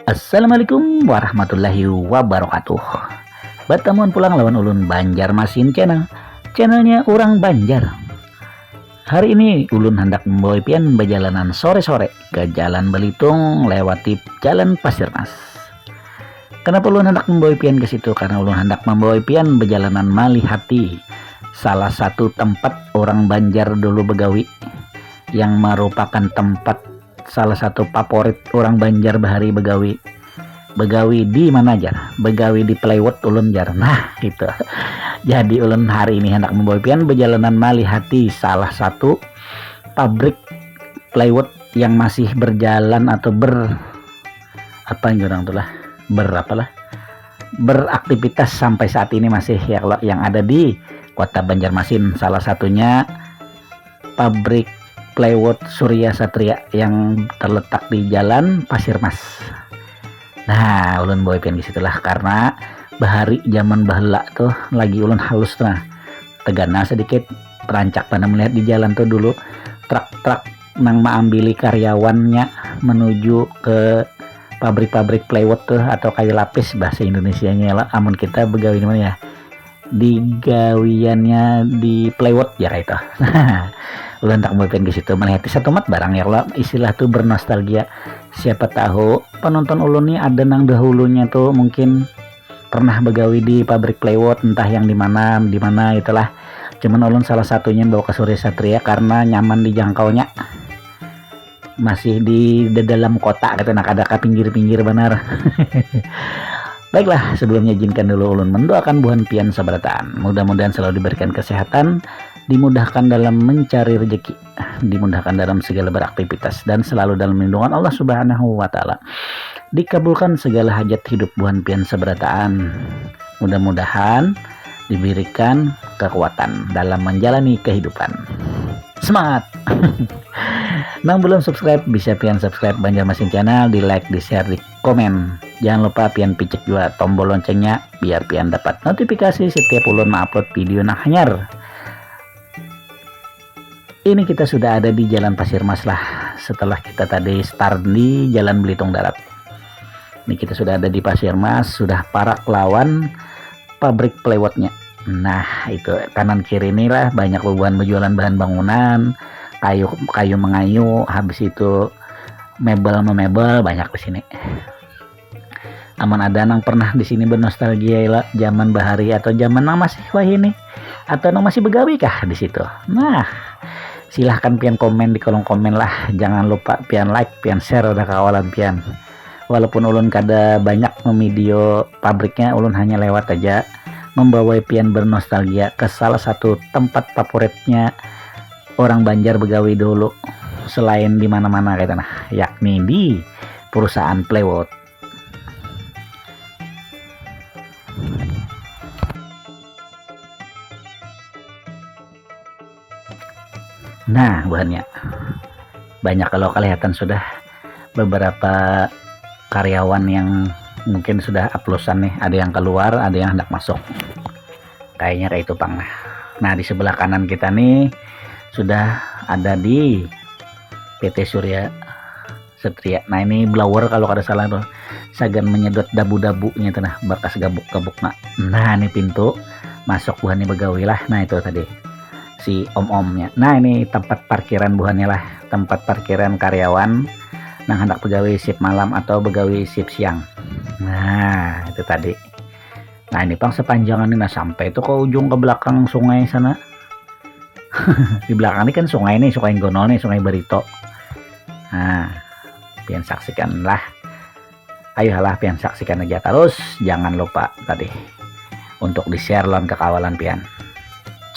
Assalamualaikum warahmatullahi wabarakatuh. Bertemuan pulang lawan ulun Banjarmasin channelnya orang Banjar. Hari ini ulun hendak membawa pian berjalanan sore-sore ke Jalan Belitung lewati Jalan Pasirmas. Kenapa ulun hendak membawa pian ke situ? Karena ulun hendak membawa pian berjalanan Malihati, salah satu tempat orang Banjar dulu begawi, yang merupakan tempat salah satu favorit orang Banjar bahari begawi di mana aja, begawi di Plywood ulun jar. Nah itu jadi ulun hari ini hendak membawa pian berjalanan Malihati, salah satu pabrik plywood yang masih berjalan atau beraktivitas sampai saat ini masih yang ada di kota Banjarmasin. Salah satunya pabrik plywood Surya Satria yang terletak di Jalan Pasirmas. Nah, ulun bawa pian ke situlah karena bahari zaman baheula tuh lagi ulun halus tuh. Tegana sedikit perancak pada melihat di jalan tuh dulu truk-truk nang maambili karyawannya menuju ke pabrik-pabrik plywood tuh atau kayu lapis bahasa Indonesianya lah. Amun kita begawi di mana ya? Di gawiannya di plywood ya itu. Ulun tak mau pengen ke situ melihat satu mat barang ya Allah, istilah tuh bernostalgia. Siapa tahu penonton ulun nih ada nang dahulunya tuh mungkin pernah begawi di pabrik plywood, entah yang di mana itulah. Cuman ulun salah satunya bawa ke Surya Satria karena nyaman dijangkaunya. Masih di dalam kota gitu, nak ada ke pinggir-pinggir benar. Baiklah, sebelumnya izinkan dulu ulun mendoakan buhan pian sabarataan. Mudah-mudahan selalu diberikan kesehatan, dimudahkan dalam mencari rezeki, dimudahkan dalam segala beraktivitas, dan selalu dalam lindungan Allah Subhanahu wa Ta'ala. Dikabulkan segala hajat hidup buhan pian sabarataan. Mudah-mudahan diberikan kekuatan dalam menjalani kehidupan. Semangat! Nang belum subscribe bisa pian subscribe Banjarmasin channel, di like, di share, di komen. Jangan lupa pian picek juga tombol loncengnya biar pian dapat notifikasi setiap ulun upload video nah hanyar. Ini kita sudah ada di Jalan Pasirmas lah, setelah kita tadi start di Jalan Belitung Darat. Ini kita sudah ada di Pasirmas, sudah parak lawan pabrik plywoodnya. Nah itu kanan kiri inilah banyak berjualan bahan bangunan, kayu mengayu, habis itu mebel banyak di sini. Aman ada nang pernah di sini bernostalgia lah zaman bahari atau zaman nang masih wah ini atau nang masih begawi kah di situ. Nah, silahkan pian komen di kolom komen lah. Jangan lupa pian like, pian share udah kawalan pian. Walaupun ulun kada banyak video pabriknya, ulun hanya lewat aja membawa pian bernostalgia ke salah satu tempat favoritnya orang Banjar begawi dulu, selain di mana-mana kayak nah, yakni di perusahaan plywood. Nah, bahannya banyak kalau kelihatan sudah beberapa karyawan yang mungkin sudah aplusan nih, ada yang keluar, ada yang hendak masuk. Kayaknya kayak itu pang. Nah, di sebelah kanan kita nih sudah ada di PT Surya Satria. Nah, ini blower kalau kada salah tuh. Sagan menyedot dabu-dabunya tuh nah, bekas gabuk-gabuk nah. Nah, ini pintu masuk buhannya begawi lah. Nah, itu tadi si om-omnya. Nah, ini tempat parkiran buhannya lah, tempat parkiran karyawan nang hendak begawi shift malam atau begawi shift siang. Nah, itu tadi. Nah, ini pang sepanjangan ini nah sampai itu ke ujung ke belakang sungai sana. Di belakang ini kan sungai nih, Sungai Gonol nih, Sungai Barito. Nah, pian saksikan lah. Ayolah pian saksikan aja terus. Jangan lupa tadi untuk di share lawan ke kawalan pian.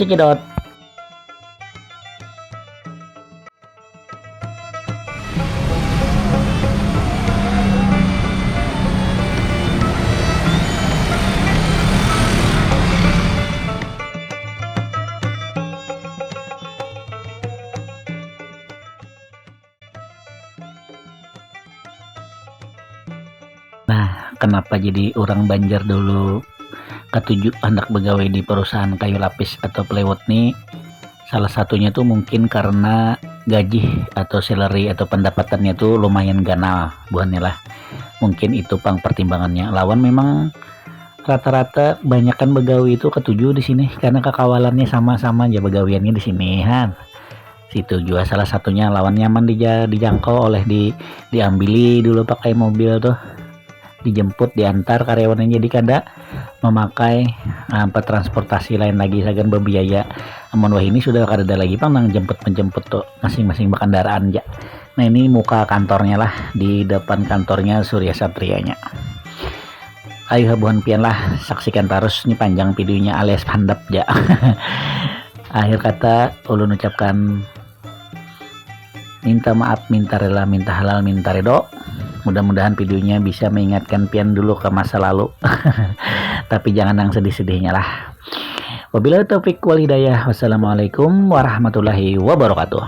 Cikidot. kenapa jadi orang Banjar dulu ketujuh hendak begawe di perusahaan kayu lapis atau plywood nih. Salah satunya tuh mungkin karena gaji atau salary atau pendapatannya tuh lumayan ganal buannya lah. Mungkin itu pang pertimbangannya. Lawan memang rata-rata banyakan begawi itu ketujuh di sini karena kekawalannya sama-sama aja begawiannya di sini kan. Situ juga salah satunya, lawan nyaman dijangkau oleh diambili dulu pakai mobil tuh, dijemput diantar karyawannya, jadi kada memakai transportasi lain lagi sagan berbiaya. Amun wah ini sudah kada ada lagi pang nang jemput menjemput tuh masing-masing berkendaraan aja. Nah ini muka kantornya lah, di depan kantornya Surya Satrianya. Ayo habuan pian lah, saksikan terus nih panjang videonya alias handap ya. Akhir kata ulun ucapkan minta maaf, minta rela, minta halal, minta redo. Mudah-mudahan videonya bisa mengingatkan pian dulu ke masa lalu. Tapi jangan yang sedih-sedihnya lah. Wabillahi taufiq wal hidayah. Wassalamualaikum warahmatullahi wabarakatuh.